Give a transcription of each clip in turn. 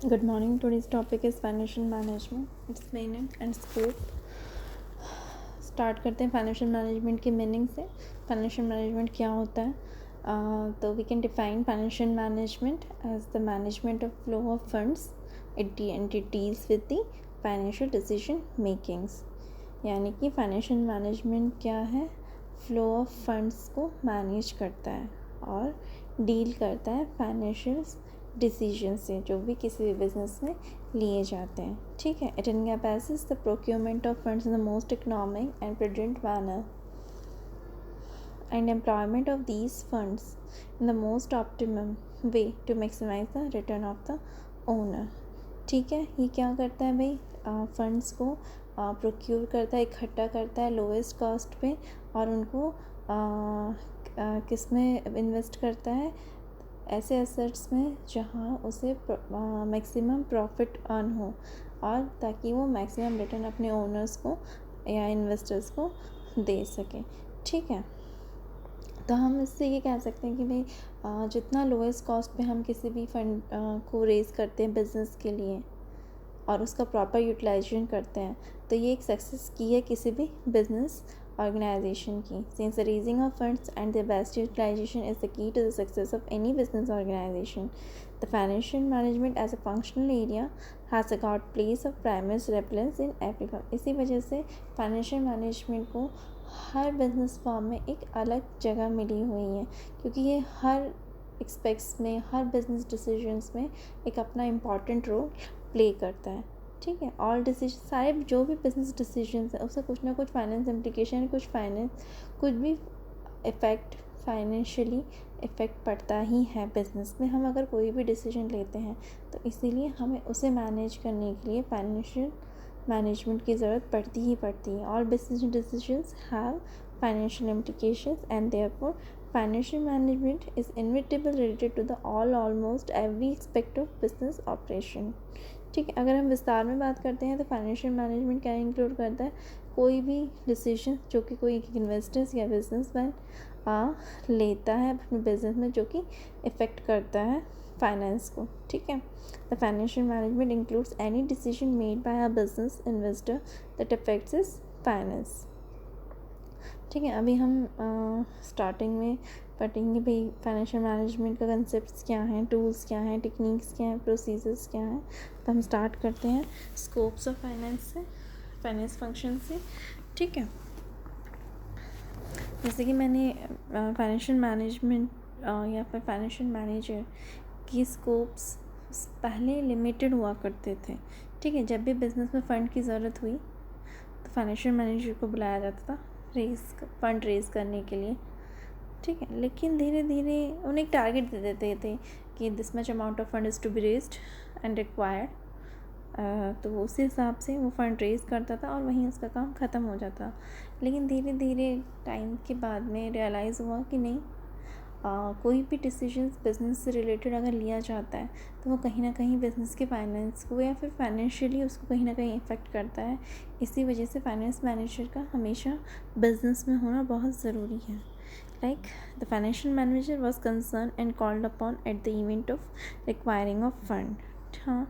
Good morning. Today's topic is financial management. Its meaning and scope. Start करते हैं financial management की meaning से. Financial management क्या होता है? तो we can define financial management as the management of flow of funds. It deals with the financial decision makings. यानी कि फाइनेंशियल मैनेजमेंट क्या है? फ्लो ऑफ फंड्स को मैनेज करता है और डील करता है फाइनेंशियल डिसीजन से जो भी किसी भी बिजनेस में लिए जाते हैं. ठीक है. It encompasses the procurement of funds in the most economic and prudent manner and employment of these funds in the most optimum way to maximize the return of the owner. ठीक है. ये क्या करता है भाई? फंड्स को procure करता है, इकट्ठा करता है लोएस्ट कॉस्ट पे और उनको किस में इन्वेस्ट करता है? ऐसे एसेट्स में जहाँ उसे मैक्सिमम प्रॉफिट अर्न हो और ताकि वो मैक्सिमम रिटर्न अपने ओनर्स को या इन्वेस्टर्स को दे सके. ठीक है. तो हम इससे ये कह सकते हैं कि भाई जितना लोएस्ट कॉस्ट पे हम किसी भी फंड को रेज़ करते हैं बिज़नेस के लिए और उसका प्रॉपर यूटिलाइजेशन करते हैं तो ये एक सक्सेस की है किसी भी बिजनेस ऑर्गेनाइजेशन की. Since the raising of funds and the best utilisation is the key to the success of any business organisation. The financial management as a functional area has got place of primary reference in every firm. इसी वजह से financial management को हर business firm में एक अलग जगह मिली हुई है क्योंकि ये हर एक्सपेक्ट्स में हर बिजनेस डिसीजंस में एक अपना इम्पॉर्टेंट रोल प्ले करता है. ठीक है. ऑल डिसीजन सारे जो भी बिजनेस डिसीजंस है उसका कुछ ना कुछ फाइनेंस इम्प्लीकेशन कुछ भी इफ़ेक्ट फाइनेंशियली इफ़ेक्ट पड़ता ही है बिजनेस में. हम अगर कोई भी डिसीजन लेते हैं तो इसीलिए हमें उसे मैनेज करने के लिए फाइनेंशियल मैनेजमेंट की ज़रूरत पड़ती ही पड़ती है. All business decisions have financial implications and therefore financial management is inevitably related to the almost every aspect of business operation. ठीक है. अगर हम विस्तार में बात करते हैं तो फाइनेंशियल मैनेजमेंट क्या इंक्लूड करता है? कोई भी डिसीजन जो कि कोई इन्वेस्टर्स या बिजनेसमैन लेता है अपने बिजनेस में जो कि इफ़ेक्ट करता है फाइनेंस को. ठीक है. The financial management includes any decision made by a business investor that affects his finance. ठीक है. अभी हम स्टार्टिंग में पढ़ेंगे भाई फाइनेंशियल मैनेजमेंट का कंसेप्ट्स क्या हैं, टूल्स क्या हैं, टेक्निक्स क्या हैं, प्रोसीजर्स क्या हैं. तो हम स्टार्ट करते हैं स्कोप्स ऑफ फाइनेंस से, फाइनेंस फंक्शन से. ठीक है. जैसे कि मैंने फाइनेंशियल मैनेजमेंट या फिर फाइनेंशियल मैनेजर की स्कोप्स पहले लिमिटेड हुआ करते थे. ठीक है. जब भी बिज़नेस में फ़ंड की ज़रूरत हुई तो फाइनेंशियल मैनेजर को बुलाया जाता था फंड रेज़ करने के लिए. ठीक है. लेकिन धीरे धीरे उन्हें एक टारगेट दे देते थे कि this much amount of fund is to be raised and required. तो वो उसी हिसाब से वो फ़ंड रेज़ करता था और वहीं उसका काम ख़त्म हो जाता. लेकिन धीरे धीरे टाइम के बाद में रियलाइज़ हुआ कि नहीं, कोई भी डिसीजंस बिज़नेस से रिलेटेड अगर लिया जाता है तो वो कहीं ना कहीं बिज़नेस के फाइनेंस को या फिर फाइनेंशियली उसको कहीं ना कहीं इफ़ेक्ट करता है. इसी वजह से फाइनेंस मैनेजर का हमेशा बिज़नेस में होना बहुत ज़रूरी है. Like the financial manager was concerned and called upon at the event of requiring of fund. हाँ.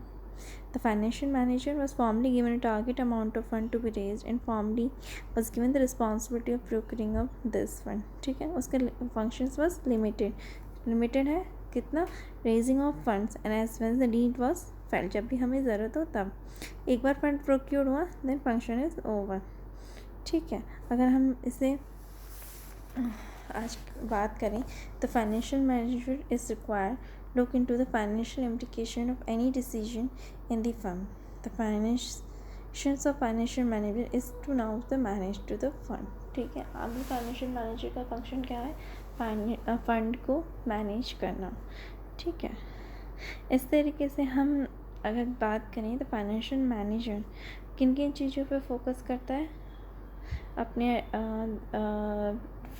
The financial manager was formally given a target amount of fund to be raised and formally was given the responsibility of procuring of this fund. ठीक है. उसके functions was limited है कितना? raising of funds and as well as the need was felt. जब भी हमें ज़रूरत हो तब एक बार फंड प्रोक्योर हुआ then function is over. ठीक है. अगर हम इसे आज बात करें तो financial manager is required look into the financial implication of any decision in the firm. The financials of financial manager is to now the manage to the fund. ठीक है. अभी फाइनेंशियल मैनेजर का फंक्शन क्या है? Fund को manage करना. ठीक है. इस तरीके से हम अगर बात करें तो फाइनेंशियल मैनेजर किन किन चीज़ों पर फोकस करता है अपने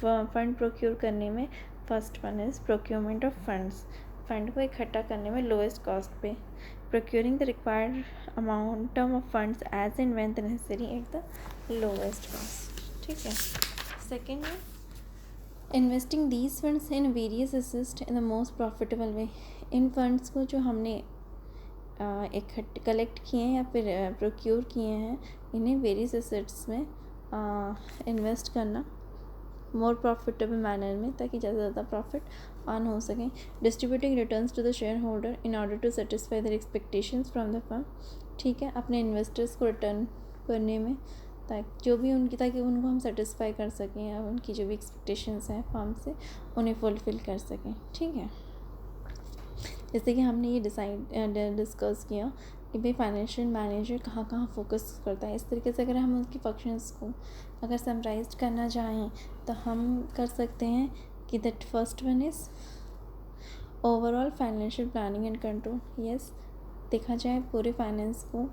फंड प्रोक्योर करने में? First one is procurement of funds. Fund को इकट्ठा करने में लोएस्ट कॉस्ट पे. Procuring the required amount of funds as and when necessary at the lowest cost. ठीक है. सेकेंड है investing these funds in various assist in the most profitable way. इन funds को जो हमने कलेक्ट किए हैं या फिर प्रोक्योर किए हैं, इन्हें वेरियस एसेट्स में इन्वेस्ट करना मोर प्रॉफिटेबल मैनर में, ताकि ज़्यादा से ज़्यादा प्रॉफिट अर्न हो सकें. Distributing returns to the shareholder in order to satisfy their expectations from the firm. ठीक है, अपने इन्वेस्टर्स को रिटर्न करने में, ताकि उनको हम सेटिस्फाई कर सकें, या उनकी जो भी एक्सपेक्टेशंस हैं फर्म से उन्हें फुलफ़िल कर सकें. ठीक है, जैसे कि हमने ये डिस्कस किया कि भाई फाइनेंशियल मैनेजर कहाँ कहाँ फोकस करता है. इस तरीके से अगर हम उसकी फंक्शंस को अगर समराइज करना चाहें तो हम कर सकते हैं कि that first one is overall financial planning and control. Yes, देखा जाए पूरे फाइनेंस को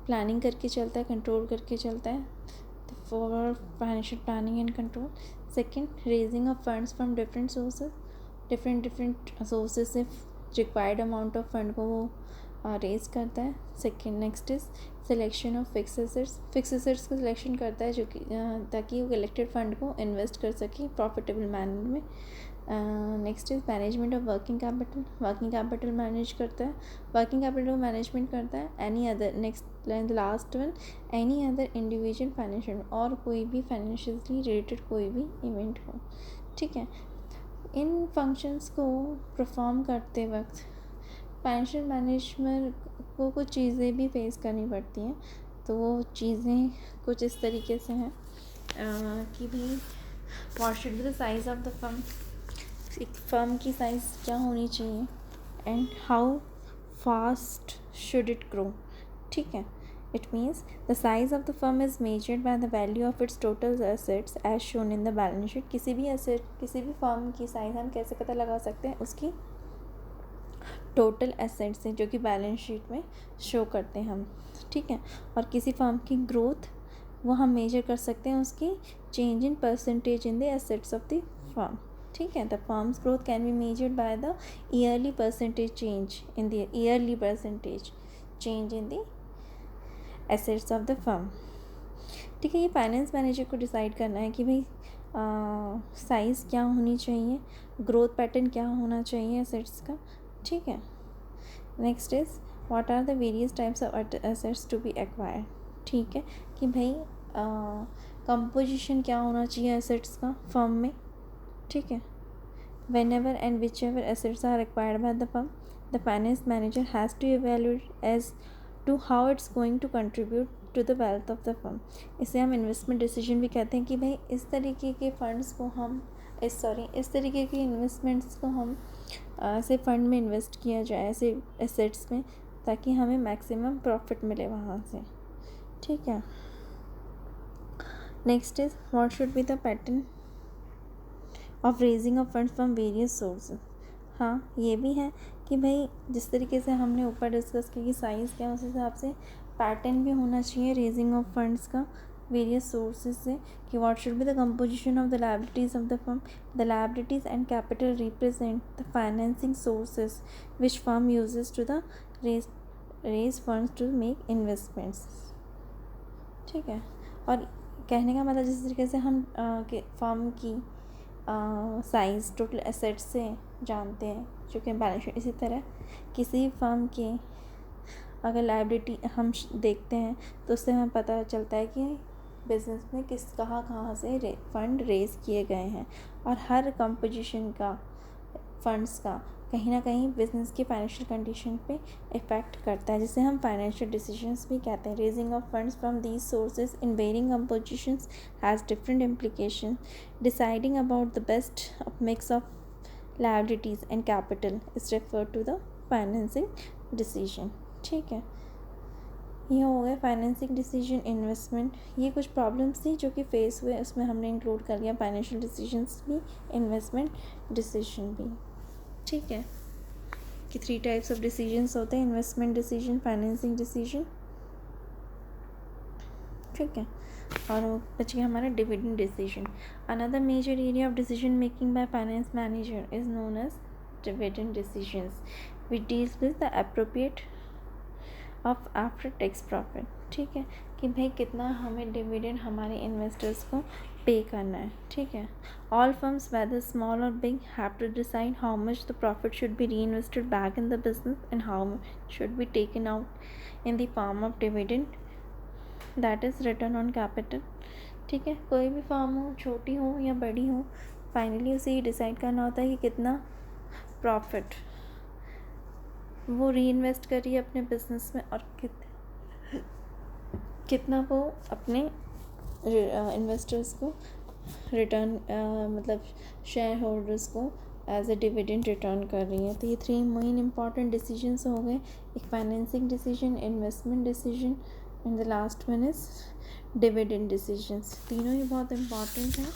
प्लानिंग करके चलता है, कंट्रोल करके चलता है. तो overall financial planning and control. Second, raising of funds from different sources. Different sources से रिक्वायर्ड अमाउंट ऑफ फंड को वो रेज करता है. Second, next is selection of fix assets. Fix assets का सिलेक्शन करता है जो कि ताकि वो कलेक्टेड फंड को इन्वेस्ट कर सके प्रॉफिटेबल मैनर में. Next is management of working capital. Working capital manage करता है, वर्किंग कैपिटल मैनेजमेंट करता है. Any other, next last one, any other individual financial, और कोई भी फाइनेंशियली रिलेटेड कोई भी इवेंट हो. ठीक है, इन फंक्शंस को परफॉर्म करते वक्त फाइनेंशियल मैनेजमेंट को कुछ चीज़ें भी फेस करनी पड़ती हैं. तो वो चीज़ें कुछ इस तरीके से हैं कि भी what should be the size of the firm. एक फर्म की साइज़ क्या होनी चाहिए, and how fast should it grow. ठीक है, it means the size of the firm is measured by the value of its total assets as shown in the balance sheet. किसी भी firm की size हम कैसे पता लगा सकते हैं, उसकी टोटल एसेट्स हैं जो कि बैलेंस शीट में शो करते हैं हम. ठीक है, और किसी फर्म की ग्रोथ वो हम मेजर कर सकते हैं उसकी change in percentage in the assets of the firm. ठीक है, the firms growth can be measured by the yearly percentage change in the assets of the firm. ठीक है, ये फाइनेंस मैनेजर को डिसाइड करना है कि भाई साइज़ क्या होनी चाहिए, ग्रोथ पैटर्न क्या होना चाहिए एसेट्स का. ठीक है, next is what are the various types of assets to be acquired. ठीक है, कि भाई कंपोजिशन क्या होना चाहिए एसेट्स का फर्म में. ठीक है, whenever and whichever assets are acquired by the firm, the finance manager has to evaluate as to how it's going to contribute to the wealth of the firm. इसे हम investment decision भी कहते हैं कि भाई इस तरीके के फंड्स को हम इस तरीके के इन्वेस्टमेंट्स को हम ऐसे फंड में इन्वेस्ट किया जाए, ऐसे एसेट्स में, ताकि हमें मैक्सिमम प्रॉफिट मिले वहाँ से. ठीक है, next is what should be the pattern of raising of funds from various sources. हाँ, ये भी है कि भाई जिस तरीके से हमने ऊपर डिस्कस की कि साइज़ क्या, उस हिसाब से पैटर्न भी होना चाहिए रेजिंग ऑफ फंड्स का वेरियस सोर्सेज से. कि what should be the composition of the liabilities of the firm. The liabilities and capital represent the financing sources which firm uses to the raise funds to make investments. ठीक है, और कहने का मतलब जिस तरीके से हम फर्म की साइज़ टोटल एसेट्स से जानते हैं जो कि बैलेंस शीट, इसी तरह किसी फर्म के अगर लायबिलिटी हम देखते हैं तो उससे हमें पता चलता है कि बिज़नेस में कहाँ से फ़ंड रेज़ किए गए हैं. और हर कंपोजिशन का फंड्स का कहीं ना कहीं बिजनेस की फाइनेंशियल कंडीशन पे इफ़ेक्ट करता है, जिसे हम फाइनेंशियल डिसीजंस भी कहते हैं. Raising of funds from these sources in varying compositions has different implication. Deciding about the best mix of liabilities and capital is referred to the financing decision. ठीक है, ये हो गए फाइनेंसिंग डिसीजन, इन्वेस्टमेंट. ये कुछ प्रॉब्लम्स थी जो कि फेस हुए, उसमें हमने इंक्लूड कर लिया फाइनेंशियल डिसीजंस भी, इन्वेस्टमेंट डिसीजन भी. ठीक है, कि 3 टाइप्स ऑफ डिसीजंस होते हैं, इन्वेस्टमेंट डिसीजन, फाइनेंसिंग डिसीजन. ठीक है, और बच गया हमारा dividend decision. Another major area of decision making by finance manager is known as dividend decisions, which deals with the appropriate of after tax profit, ठीक है, कि भाई कितना हमें डिविडेंड हमारे इन्वेस्टर्स को पे करना है, ठीक है। ऑल फर्म्स वेदर स्मॉल और big have to decide how much the profit should be reinvested back in the business and how much should be taken out in the form of dividend, that is return on capital, ठीक है। कोई भी firm हो, छोटी हो या बड़ी हो, फाइनली उसे ये डिसाइड करना होता है कि कितना प्रॉफिट वो री इन्वेस्ट करिए अपने बिजनेस में और कितना वो अपने इन्वेस्टर्स को रिटर्न मतलब शेयर होल्डर्स को एज ए डिविडेंड रिटर्न कर रही है। तो ये 3 मेन इंपॉर्टेंट डिसीजंस हो गए, एक financing decision, investment decision and the last one is dividend decisions. तीनों ही बहुत इंपॉर्टेंट हैं।